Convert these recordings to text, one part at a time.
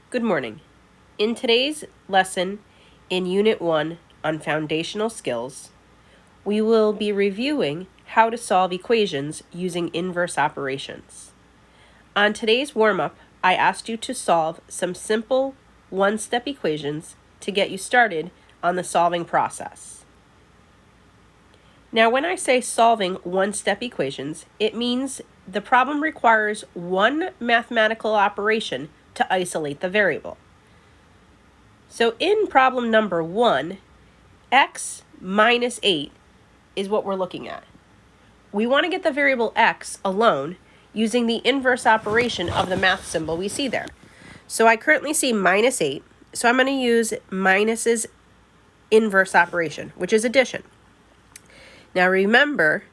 Good morning. In today's lesson in Unit 1 on Foundational Skills, we will be reviewing how to solve equations using inverse operations. On today's warm-up, I asked you to solve some simple one-step equations to get you started on the solving process. Now, when I say solving one-step equations, it means the problem requires one mathematical operation to isolate the variable. So in problem number 1, x minus 8 is what we're looking at. We want to get the variable x alone using the inverse operation of the math symbol we see there. So I currently see minus 8, so I'm going to use minus's inverse operation, which is addition. Now remember,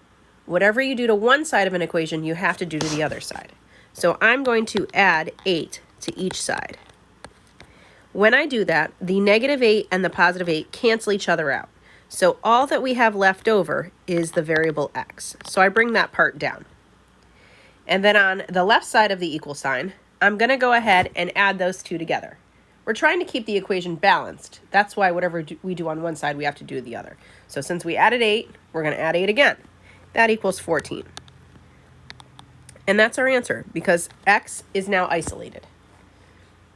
whatever you do to one side of an equation, you have to do to the other side. So I'm going to add 8 to each side. When I do that, the negative 8 and the positive 8 cancel each other out. So all that we have left over is the variable x. So I bring that part down. And then on the left side of the equal sign, I'm going to go ahead and add those two together. We're trying to keep the equation balanced. That's why whatever we do on one side, we have to do the other. So since we added 8, we're going to add 8 again. That equals 14. And that's our answer because x is now isolated.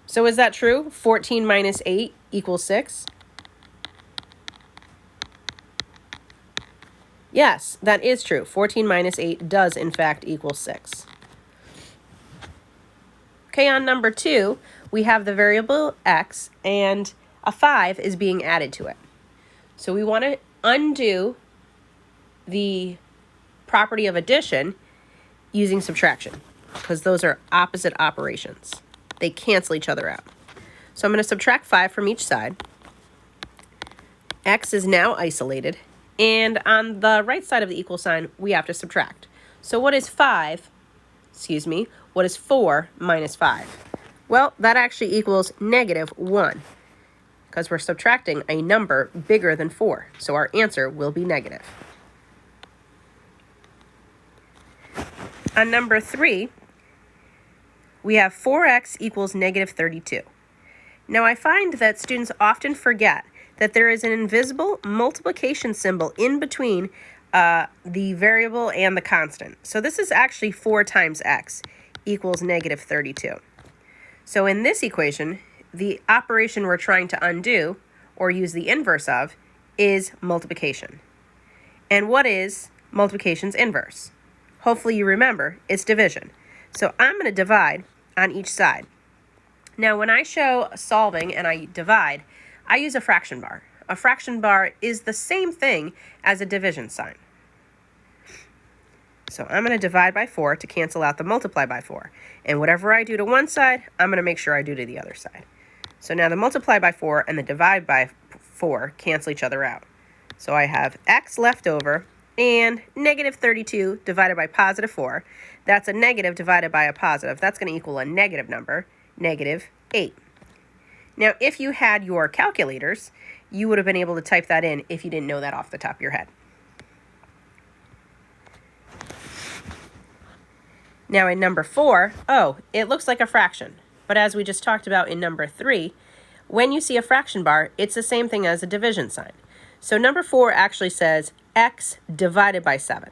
So is that true? 14 minus 8 equals 6? Yes, that is true. 14 minus 8 does, in fact, equal 6. Okay, on number 2, we have the variable x, and a 5 is being added to it. So we want to undo the property of addition using subtraction, because those are opposite operations. They cancel each other out. So I'm going to subtract 5 from each side. X is now isolated. And on the right side of the equal sign, we have to subtract. So what is 4 minus 5? Well, that actually equals negative 1, because we're subtracting a number bigger than 4. So our answer will be negative. On number 3, we have 4x equals negative 32. Now I find that students often forget that there is an invisible multiplication symbol in between the variable and the constant. So this is actually 4 times x equals negative 32. So in this equation, the operation we're trying to undo, or use the inverse of, is multiplication. And what is multiplication's inverse? Hopefully you remember, it's division. So I'm going to divide on each side. Now when I show solving and I divide, I use a fraction bar. A fraction bar is the same thing as a division sign. So I'm going to divide by 4 to cancel out the multiply by 4. And whatever I do to one side, I'm going to make sure I do to the other side. So now the multiply by 4 and the divide by 4 cancel each other out. So I have x left over and negative 32 divided by positive 4. That's a negative divided by a positive. That's going to equal a negative number, negative 8. Now, if you had your calculators, you would have been able to type that in if you didn't know that off the top of your head. Now in number 4, it looks like a fraction. But as we just talked about in number 3, when you see a fraction bar, it's the same thing as a division sign. So number 4 actually says x divided by 7.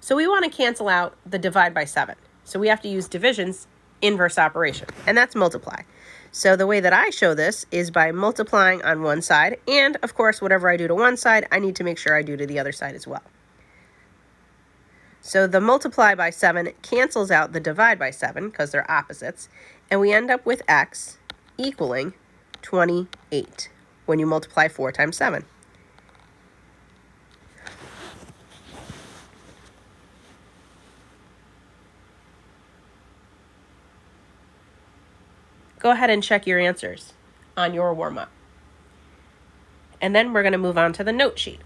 So we want to cancel out the divide by 7. So we have to use division's inverse operation, and that's multiply. So the way that I show this is by multiplying on one side, and of course, whatever I do to one side, I need to make sure I do to the other side as well. So the multiply by 7 cancels out the divide by 7, because they're opposites, and we end up with x equaling 28 when you multiply 4 times 7. Go ahead and check your answers on your warm-up. And then we're going to move on to the note sheet.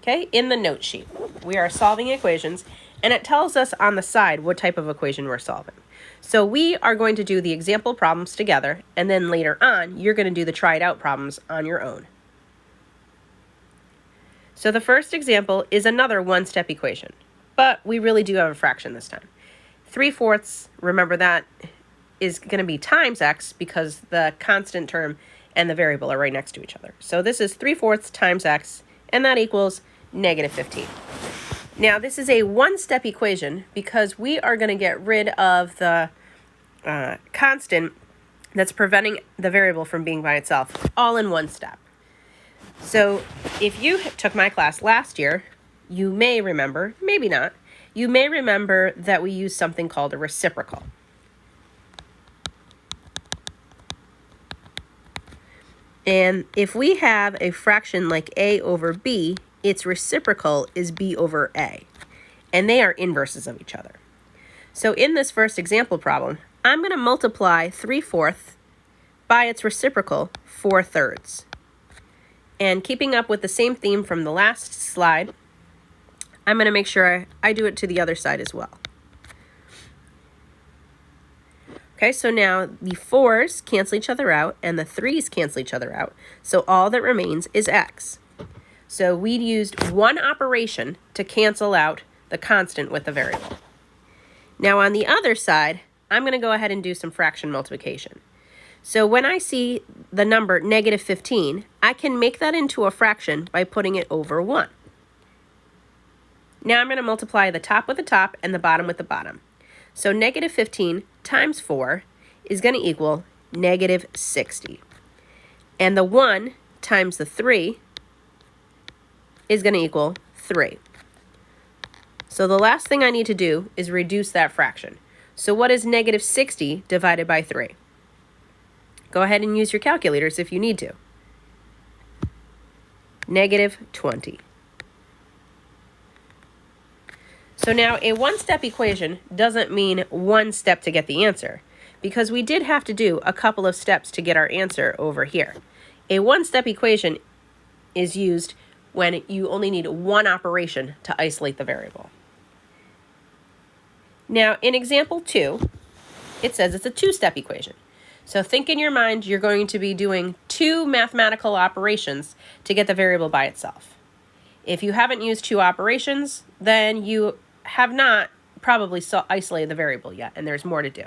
Okay, in the note sheet, we are solving equations, and it tells us on the side what type of equation we're solving. So we are going to do the example problems together, and then later on, you're going to do the tried out problems on your own. So the first example is another one-step equation. but we really do have a fraction this time. 3/4, remember that is going to be times x because the constant term and the variable are right next to each other. So this is 3/4 times x, and that equals -15. Now this is a one-step equation because we are going to get rid of the constant that's preventing the variable from being by itself, all in one step. So if you took my class last year, you may remember, maybe not, you may remember that we used something called a reciprocal. And if we have a fraction like a over b, its reciprocal is b over a, and they are inverses of each other. So in this first example problem, I'm going to multiply 3/4 by its reciprocal, 4/3. And keeping up with the same theme from the last slide, I'm going to make sure I do it to the other side as well. Okay, so now the 4's cancel each other out and the 3's cancel each other out. So all that remains is x. So we used one operation to cancel out the constant with the variable. Now on the other side, I'm going to go ahead and do some fraction multiplication. So when I see the number -15, I can make that into a fraction by putting it over 1. Now I'm going to multiply the top with the top and the bottom with the bottom. So -15 times 4 is going to equal -60. And the 1 times the 3 is going to equal 3. So the last thing I need to do is reduce that fraction. So what is -60 divided by 3? Go ahead and use your calculators if you need to. -20. So now a one-step equation doesn't mean one step to get the answer, because we did have to do a couple of steps to get our answer over here. A one-step equation is used when you only need one operation to isolate the variable. Now in example 2, it says it's a two-step equation. So think in your mind you're going to be doing two mathematical operations to get the variable by itself. If you haven't used two operations, then you have not probably isolated the variable yet, and there's more to do.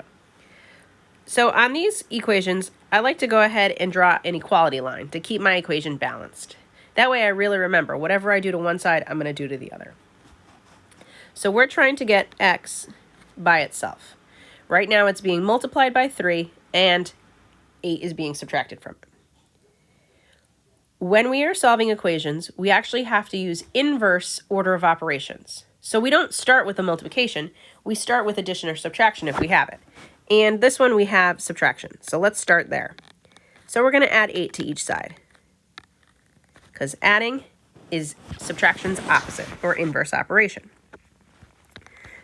So on these equations, I like to go ahead and draw an equality line to keep my equation balanced. That way I really remember whatever I do to one side, I'm going to do to the other. So we're trying to get x by itself. Right now it's being multiplied by 3, and 8 is being subtracted from it. When we are solving equations, we actually have to use inverse order of operations. So we don't start with a multiplication, we start with addition or subtraction if we have it. And this one we have subtraction, so let's start there. So we're going to add 8 to each side, because adding is subtraction's opposite, or inverse operation.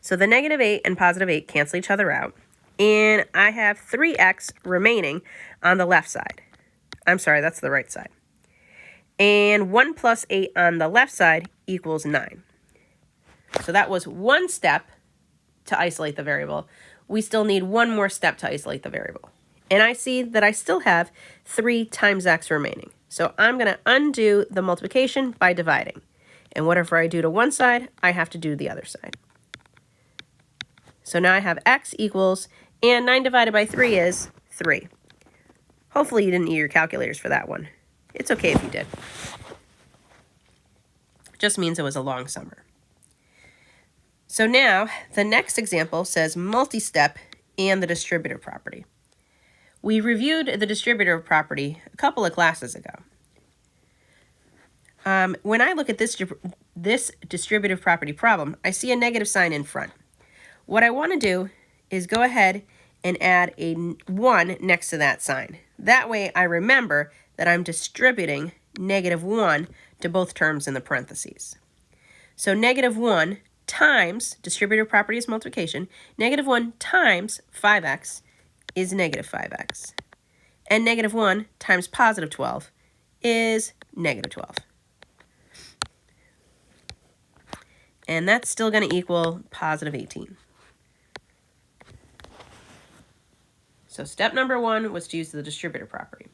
So the -8 and +8 cancel each other out, and I have 3x remaining on the left side. I'm sorry, that's the right side. And 1 + 8 on the left side equals 9. So that was one step to isolate the variable. We still need one more step to isolate the variable. And I see that I still have 3 times x remaining. So I'm going to undo the multiplication by dividing. And whatever I do to one side, I have to do the other side. So now I have x equals, and 9 divided by 3 is 3. Hopefully you didn't use your calculators for that one. It's okay if you did. Just means it was a long summer. So now, the next example says multi-step and the distributive property. We reviewed the distributive property a couple of classes ago. When I look at this distributive property problem, I see a negative sign in front. What I want to do is go ahead and add a 1 next to that sign. That way I remember that I'm distributing -1 to both terms in the parentheses. So -1 times, distributive property is multiplication, -1 times 5x is -5x. And -1 times +12 is -12. And that's still going to equal +18. So step number 1 was to use the distributive property.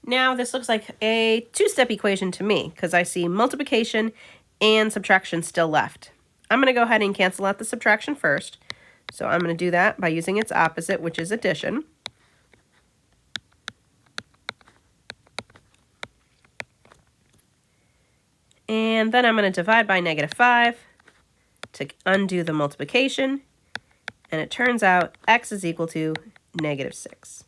Now this looks like a two-step equation to me, because I see multiplication and subtraction still left. I'm going to go ahead and cancel out the subtraction first. So I'm going to do that by using its opposite, which is addition. And then I'm going to divide by -5 to undo the multiplication. And it turns out x is equal to -6.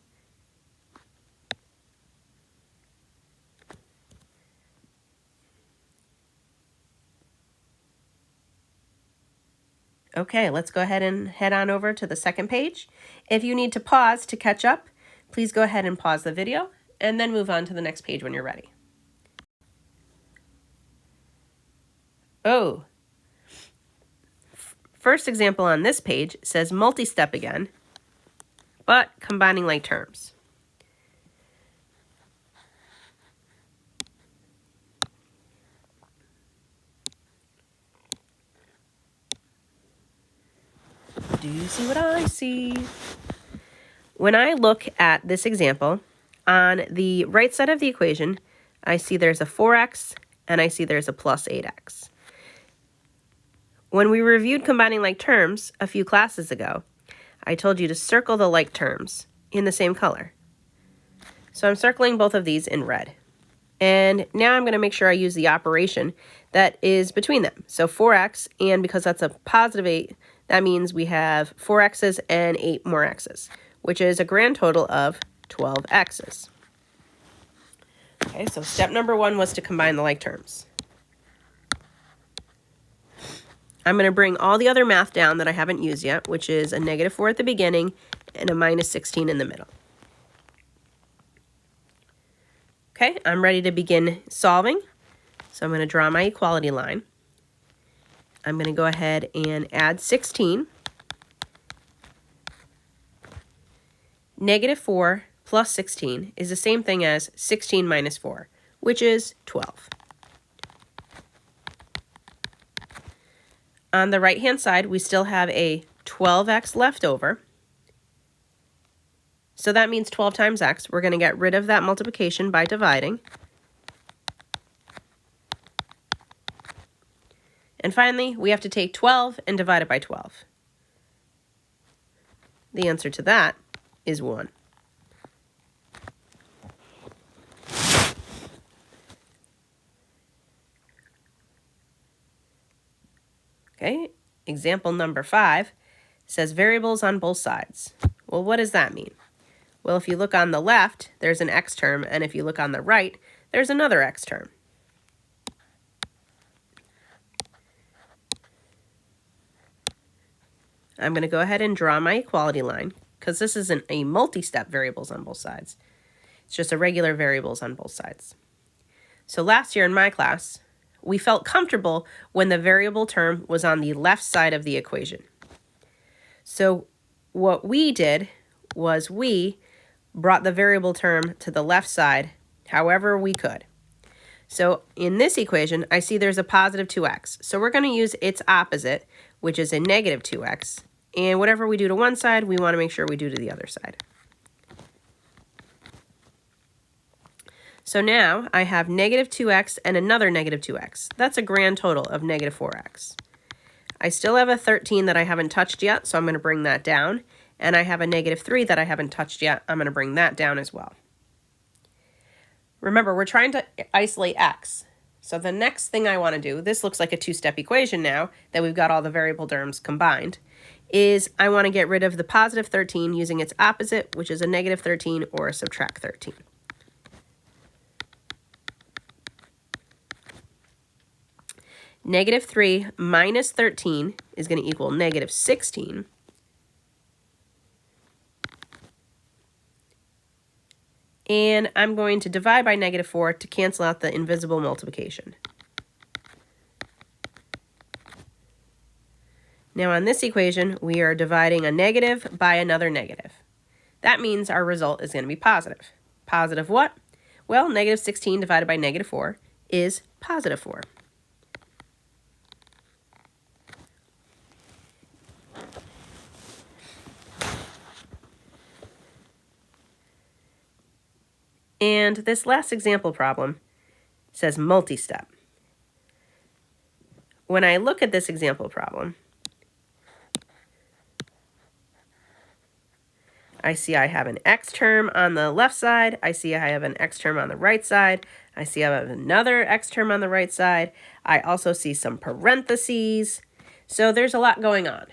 Okay, let's go ahead and head on over to the second page. If you need to pause to catch up, please go ahead and pause the video and then move on to the next page when you're ready. Oh, first example on this page says multi-step again, but combining like terms. Do you see what I see? When I look at this example, on the right side of the equation, I see there's a 4x and I see there's a plus 8x. When we reviewed combining like terms a few classes ago, I told you to circle the like terms in the same color. So I'm circling both of these in red. And now I'm going to make sure I use the operation that is between them. So 4x, and because that's a positive 8, that means we have 4 x's and 8 more x's, which is a grand total of 12 x's. Okay, so step number 1 was to combine the like terms. I'm going to bring all the other math down that I haven't used yet, which is a -4 at the beginning and a -16 in the middle. Okay, I'm ready to begin solving. So I'm going to draw my equality line. I'm going to go ahead and add 16. -4 plus 16 is the same thing as 16 minus 4, which is 12. On the right-hand side, we still have a 12x left over. So that means 12 times x. We're going to get rid of that multiplication by dividing. And finally, we have to take 12 and divide it by 12. The answer to that is 1. Okay, example number 5 says variables on both sides. Well, what does that mean? Well, if you look on the left, there's an x term, and if you look on the right, there's another x term. I'm going to go ahead and draw my equality line, because this isn't a multi-step variables on both sides. It's just a regular variables on both sides. So last year in my class, we felt comfortable when the variable term was on the left side of the equation. So what we did was we brought the variable term to the left side however we could. So in this equation, I see there's a positive 2x. So we're going to use its opposite, which is a negative 2x. And whatever we do to one side, we want to make sure we do to the other side. So now I have negative 2x and another negative 2x. That's a grand total of negative 4x. I still have a 13 that I haven't touched yet, so I'm going to bring that down. And I have a negative 3 that I haven't touched yet. I'm going to bring that down as well. Remember, we're trying to isolate x. So the next thing I want to do, this looks like a two-step equation now that we've got all the variable terms combined, is I want to get rid of the positive 13 using its opposite, which is a negative 13 or a subtract 13. Negative 3 minus 13 is going to equal negative 16. And I'm going to divide by negative 4 to cancel out the invisible multiplication. Now on this equation, we are dividing a negative by another negative. That means our result is going to be positive. Positive what? Well, negative 16 divided by negative 4 is positive 4. And this last example problem says multi-step. when I look at this example problem, I see I have an x term on the left side. I see I have an x term on the right side. I see I have another x term on the right side. I also see some parentheses. So there's a lot going on.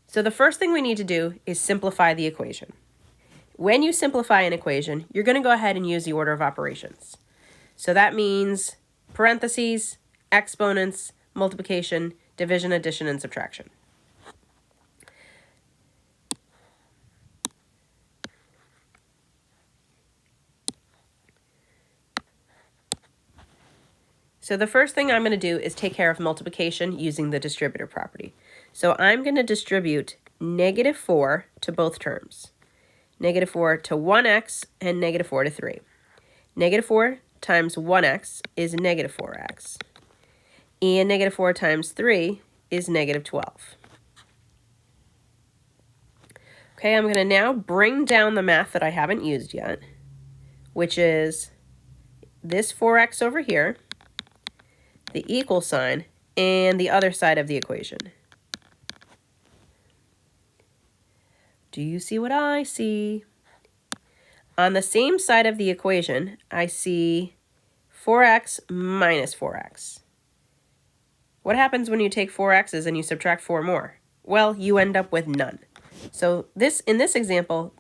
So the first thing we need to do is simplify the equation. When you simplify an equation, you're going to go ahead and use the order of operations. So that means parentheses, exponents, multiplication, division, addition, and subtraction. So the first thing I'm going to do is take care of multiplication using the distributive property. So I'm going to distribute -4 to both terms. -4 to 1x and -4 to 3. -4 times 1x is -4x. And -4 times 3 is -12. Okay, I'm going to now bring down the math that I haven't used yet, which is this 4x over here, the equal sign, and the other side of the equation. Do you see what I see? On the same side of the equation, I see 4x minus 4x. What happens when you take 4x's and you subtract 4 more? Well, you end up with none. So in this example,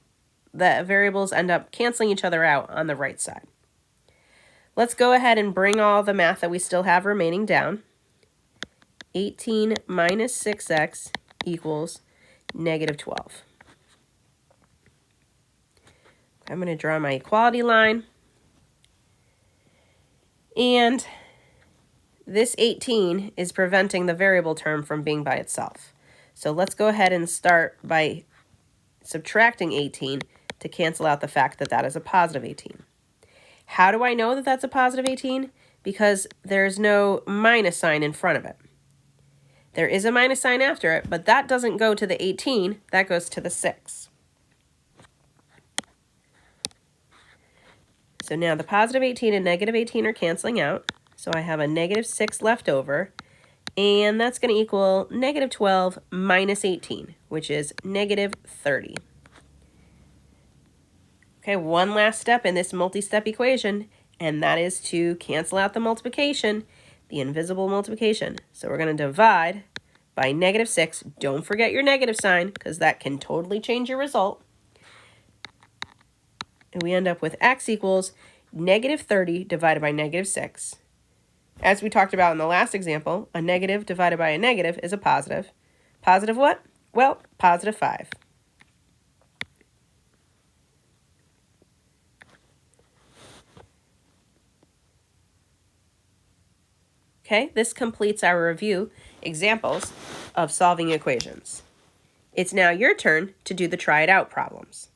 the variables end up canceling each other out on the right side. Let's go ahead and bring all the math that we still have remaining down. 18 minus 6x equals -12. I'm going to draw my equality line. And this 18 is preventing the variable term from being by itself. So let's go ahead and start by subtracting 18 to cancel out the fact that that is a positive 18. How do I know that that's a positive 18? Because there's no minus sign in front of it. There is a minus sign after it, but that doesn't go to the 18, that goes to the 6. So now the positive 18 and negative 18 are canceling out, so I have a -6 left over, and that's going to equal -12 minus 18, which is -30. Okay, one last step in this multi-step equation, and that is to cancel out the multiplication, the invisible multiplication. So we're going to divide by -6. Don't forget your negative sign, because that can totally change your result. And we end up with x equals -30 divided by -6. As we talked about in the last example, a negative divided by a negative is a positive. Positive what? Well, positive 5. Okay, this completes our review examples of solving equations. It's now your turn to do the try it out problems.